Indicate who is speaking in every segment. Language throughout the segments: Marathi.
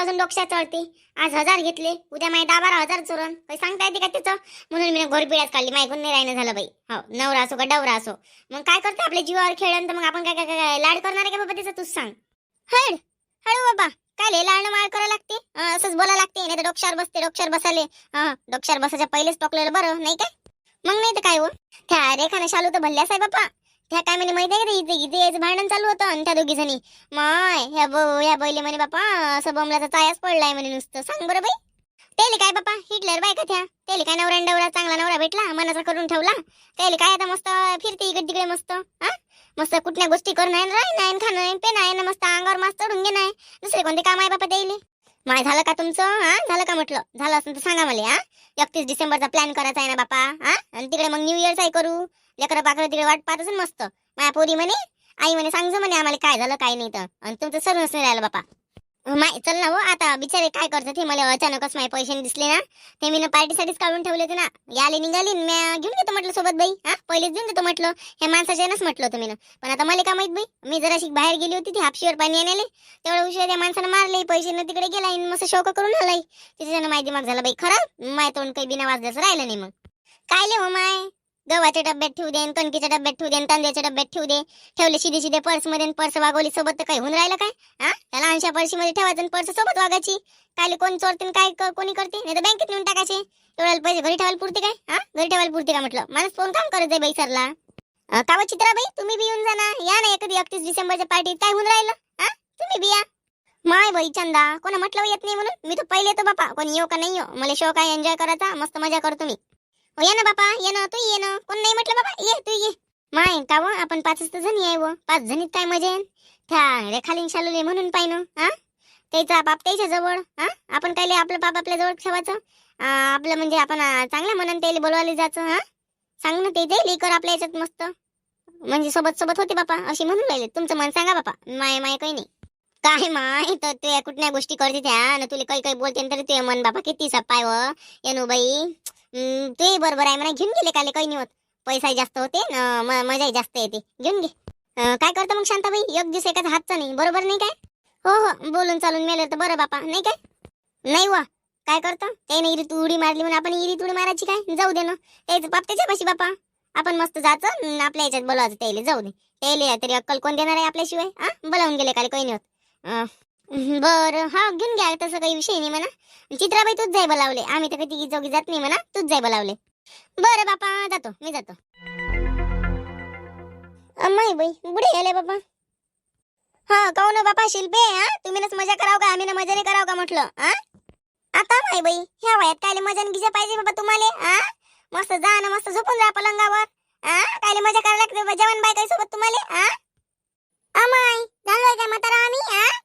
Speaker 1: अजून डोक्यात चढते. आज 1000 घेतले, उद्या माझे 10-12 हजार चोरण, काही सांगता येते का त्याचं? म्हणून मी घोर पिळ्याच काढली, माझ्याकडून नाही राहिलं झालं बाई. हो, नवरा असो का डवरा असो, मग काय करते आपल्या जीवावर खेळून, तर मग आपण काय काय काय लाड करणार आहे का बाबा त्याचं? तूच सांग. हळ हळू बाबा, काय लय लाडणं माळ करायला लागते, असंच बोला लागते, नाही तर डोक्यावर बसते. डोक्यावर बसाले डोक्यावर बसायच्या पहिलेच टोकलेलं बरं नाही काय? मग नाही तर काय हो, त्या रेखाने शालू तर भल्ल्यास आहे बापा. त्या काय म्हणे माहिती आहे का, इथे इथे यायचं भांडण चालू होतं, आणि त्या दोघी जणी माय ह्या बैले म्हणे बापा असं बमलाचा चायाच पडलाय म्हणे नुसतं. सांग बरं बाई, त्याले काय बापा हिटलर बाय का त्या? त्याले काय नवरा डवरा चांगला नवरा भेटला, मनाचा करून ठेवला. त्याले काय आता मस्त फिरते इकडे तिकडे मस्त, मस्त कुठल्या गोष्टी करून आहे, राही नाही खाणं पे नाही ना, मस्त अंगावर मस्त चढून घे नाही. दुसरे कोणते काम आहे बापा त्याले? माय झालं का तुमचं? झालं का म्हटलं? झालं असेल तर सांगा मला. 31 डिसेंबरचा प्लॅन करायचा आहे ना बापा. आणि तिकडे मग न्यू इयरचाही करू. लेकरं पाकरं तिकडे वाट पाहत असेल मस्त. माया पोरी म्हणे, आई म्हणे सांगजो म्हणे आम्हाला काय झालं काय नाही तर. आणि तुमचं सरूनच नाही राहिलं बापा. माय चल ना हो, आता बिचारे काय करतात हे, मला अचानकच माझे पैसे दिसले ना, ते मी पार्टीसाठीच काढून ठेवले होते ना. याले निघाली मी घेऊन घेतो म्हटलं सोबत बाई. पहिलेच देऊन देतो म्हटलं, हे माणसाच्यानंच म्हटलं होतं मी ना. पण आता मला काय माहित बाई, मी जराशी बाहेर गेली होती ती हापशीवर पाणी आणायला, तेवढ्या उशिरा त्या माणसानं मारले, पैसे न तिकडे गेला मस्त शौक करून आलाय. त्याच्यानं माझी दिमाग झाला बाई खराब. माय तोंड काही बिना वाजल्याचं राहिलं नाही. मग काय ले हो माय, गव्हाच्या डब्यात ठेवू दे, कणकीच्या डब्यात ठेवू दे, तांदळाच्या डब्यात ठेवू दे, ठेवले शिदे शिदे पर्स मध्ये, पर्स वागवली सोबत, तर काही होऊन राहिलं काय? त्याला लहानशा पर्शीमध्ये ठेवायचं, पर्स सोबत वागायची. काय कोण चोरते काय कोणी करते, नाही तर बँकेत नेऊन टाकायचे. तेवढ्याला पैसे घरी ठेवायला पुरते काय? घरी ठेवायला पुरते का म्हटलं? माणूस फोन काम करत आहे बाई सरला. काव चित्राबाई, तुम्ही बी येऊन जा ना, या ना एखादी 31 डिसेंबरच्या पार्टीत. काय होऊन राहिलं? तुम्ही बी या. माय बाई चंदा, कोणा म्हटलं येत नाही म्हणून? मी तर पहिले येतो बापा, कोणी येऊ का नाही येऊ, मला शौक आहे एन्जॉय करायचा, मस्त मजा करतो मी. ये ना बापा, ये ना, तू ये ना, कोण नाही म्हटलं बाबा, ये तू ये. माय का व, आपण 5च जणी आहे व, 5 जणीत काय मजा येईल? त्या रेखालीन शालूले म्हणून पाय ना, त्याचा बाप त्याच्या जवळ, आपण काय आपलं बाप आपल्या जवळ ठेवायचं. आपलं म्हणजे आपण चांगल्या मनाने त्याला बोलवायला जायचं. सांग ना, ते दे कर आपल्या याच्यात मस्त, म्हणजे सोबत सोबत होते बापा अशी म्हणून राहिले. तुमचं मन सांगा बापा, माय माय काही नाही. काय माय तर ते कुठल्या गोष्टी करते त्या ना, तुला काही काही बोलते तरी ते मन बापा किती सपाय व येनू बाई. ते बरोबर आहे म्हणा, घेऊन गेले काले काही नाही होत. पैसा जास्त होते मजाही जास्त येते, घेऊन घे. काय करतं मग शांताबाई, एक दिवस एकाच हातचा नाही, बरोबर नाही काय? हो हो, बोलून चालून मेलं तर बरं बापा नाही काय? नाही वा, काय करतं ते नाही, इरी उडी मारली म्हणून आपण इरी उडी मारायची काय? जाऊ दे ना, त्याच बाप त्याच्यापाशी बापा. आपण मस्त जायचं आपल्या याच्यात बोलावचं त्याला, जाऊ दे. त्याला तरी अक्कल कोण देणार आहे आपल्याशिवाय? बोलावून गेले काले काही नाही होत. बरं, हा घेऊन घ्या, तसं काही विषय नाही म्हणा. चित्राबाई तूच जाय बोलावले, आम्ही तर कधी जोगी जात नाही म्हणा, तूच जाय बोलावले. बरं बापा, जातो मी जातो. अम्माई बाई बुढे गेले बापा. काऊन हो बापा शिल्पे, तुम्ही नच मजा कराव का, आम्ही ना मजा नाही कराव का म्हटलं? आता माई बाई ह्या वयात कायले मजा गिजा पाहिजे बाबा तुम्हाला? मस्त जा ना, मस्त झोपून जा पलंगावर. कायले मजा करायला लागते बाबा जवान बाई काय सोबत तुम्हाला? अमाय झालोय का म्हातारा आम्ही?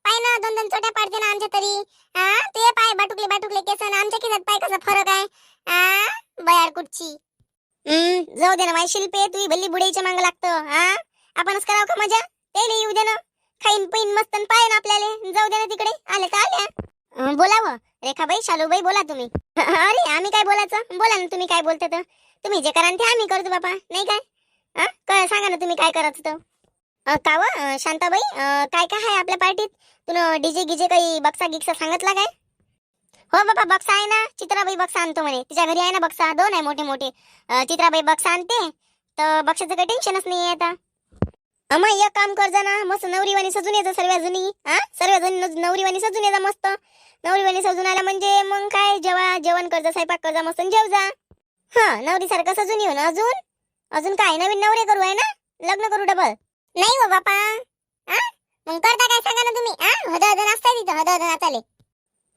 Speaker 1: पाय ना, 2-2 चोट्या पाडते ना आमच्या तरी. ते पाय बाटुकले बाटुकले केस ना, आमच्या केसात पाय कसा फरक आहे? बयार कुठची. जाऊ दे ना माय शिल्पे, तू भल्ली बुडीच्या मांग लागतं. आपणच कराव का मजा? ते येऊ दे ना, खाईन पिन मस्त पाय ना आपल्याला. जाऊ दे ना तिकडे, आले तर आल्या. बोलावं रेखाबाई, शालूबाई बोला तुम्ही. अरे आम्ही काय बोलायचं, बोला ना तुम्ही काय बोलता तर. तुम्ही जे करा ते आम्ही करतो बापा, नाही काय? सांगा ना तुम्ही काय करायचं तर. काव शांताबाई, काय काय आहे आपल्या पार्टीत? तुला डीजे गिजे काही बक्सा गिक्सा सांगितला काय? हो बाबा, बक्सा आहे ना, चित्राबाई बक्सा आणतो म्हणे, तिच्या घरी आहे ना बक्सा, 2 आहे मोठे मोठे. चित्राबाई बक्सा आणते, तर बक्साचं काही टेन्शनच नाही आता. अम्मा एक काम कर जा ना, मस्त नवरीवाणी सजून येतं सर्व जणी. सर्व जणी नवरीवाणी सजून येता मस्त. नवरीवाणी सजून आला म्हणजे मग काय, जेवण कर जा, स्वयंपाक कर जा, मस्त जेव जा. नवरी सारखं सजून येऊ ना. अजून अजून काय नवीन नवरे करू आहे ना, लग्न करू डबल? नाही हो बापा. मग करता काय सांगा ना तुम्ही? हद नसताय तिथं, हद नाचाले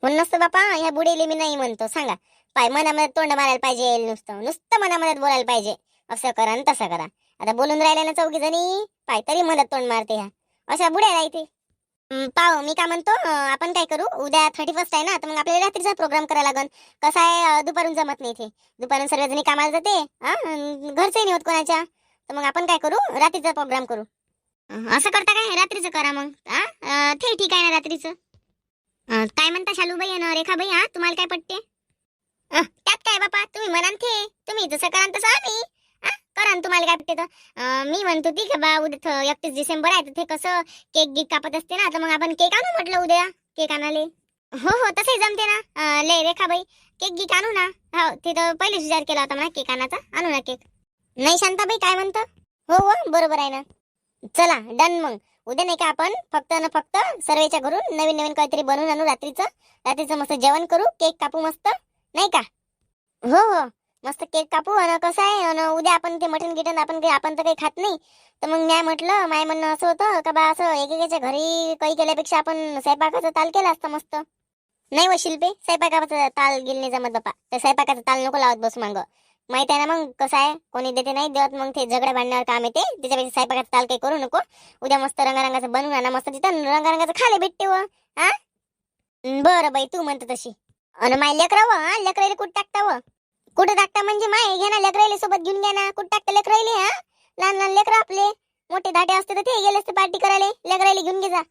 Speaker 1: म्हणून नसतं बापा. ह्या बुडेले मी नाही म्हणतो, सांगा. पाय मनामध्ये तोंड मारायला पाहिजे, नुसतं नुसतं मनामध्ये बोलायला पाहिजे, असं करा आणि तसं करा. आता बोलून राहिल्या ना 4 जणी, पाय तरी मनात तोंड मारते ह्या अशा बुड्या राहते. पाव मी काय म्हणतो, आपण काय करू, उद्या 31 आहे ना, तर मग आपल्याला रात्रीचा प्रोग्राम करायला लागन. कसं आहे, दुपारून जमत नाही इथे, दुपारून सर्वजणी कामाला जाते, घरचंही नाही होत कोणाच्या. तर मग आपण काय करू, रात्रीचा प्रोग्राम करू. असं करता काय, रात्रीचं करा मग. ते ठीक आहे ना रात्रीचं. काय म्हणता शालूबाई आणि रेखाबाई, तुम्हाला काय पटते? त्यात काय बापा, तुम्ही म्हणान ते, तुम्ही जसं करान तसं आम्ही करा. तुम्हाला काय पटते तर मी म्हणतो ती का बा, उद्या 31 डिसेंबर आहे, तर ते कसं केक गिक कापत असते ना, तर मग आपण केक आणू म्हटलं उद्या, केक आणाले. हो हो तसंही जमते ना. ले रेखाबाई, केक गिक आणू ना. हो तिथं पहिलेच विचार केला होता म्हणा केक आणायचा. आणू ना केक. नाही शांताबाई काय म्हणतं? हो हो बरोबर आहे ना. चला डन मग. उद्या नाही का आपण फक्त ना फक्त सर्वेच्या घरून नवीन नवीन काहीतरी बनवून आणू. रात्रीचं मस्त जेवण करू, केक कापू मस्त, नाही का? हो हो मस्त केक कापू. आणि कसं आहे उद्या आपण ते मटण गिटन आपण तर काही खात नाही. तर मग मी म्हटलं माय म्हणणं असं होतं का बा असं एकेकाच्या घरी काही केल्यापेक्षा आपण स्वयंपाकाचा ताल केला असता मस्त. नाही व शिल्पे स्वयंपाकाचा ताल गेल नाही जमत बापा. त्या स्वयंपाकाचा ताल नको लावत बस मागं. माहित आहे ना मग कसं आहे कोणी देते नाही देत मग ते झगड्या भांडण्यावर काम येते. त्याच्यापेक्षा स्वयंपाकाचा ताल काही करू नको. उद्या मस्त रंगारंगाचं बनवून आणा मस्त तिथं रंगारंगाचं खाले भेटते व. हा बरं बाई तू म्हणतो तशी. अन माय लेकरावं लेकराईला कुठं टाकता व? कुठं टाकता म्हणजे माय घ्या ना लेकराईले सोबत घेऊन घ्या ना. कुठं टाकता लेकराईले? हा लहान लहान लेकर आपले. मोठे धाटे असते तर ते गेले असते पार्टी करायला. लेकराईले घेऊन घे जा.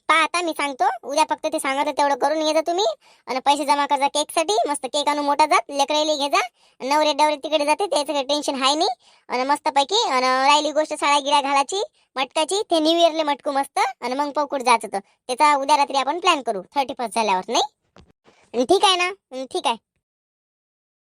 Speaker 1: पहा आता मी सांगतो उद्या फक्त ते सांगत तेवढं करून ये जा तुम्ही. आणि पैसे जमा करा केक साठी. मस्त केक आणून मोठा जात लेकराईले घे जा. नवरे डवरे तिकडे जाते त्याचं काही टेन्शन आहे नाही. आणि मस्त पैकी आणि राहिली गोष्ट साड्या गिड्या घालायची मटकाची ते न्यू इयरले मटकू मस्त. आणि मग पौकुट जायचं तर त्याचा उद्या रात्री आपण प्लॅन करू 31 झाल्यावर नाही. ठीक आहे ना. ठीक आहे.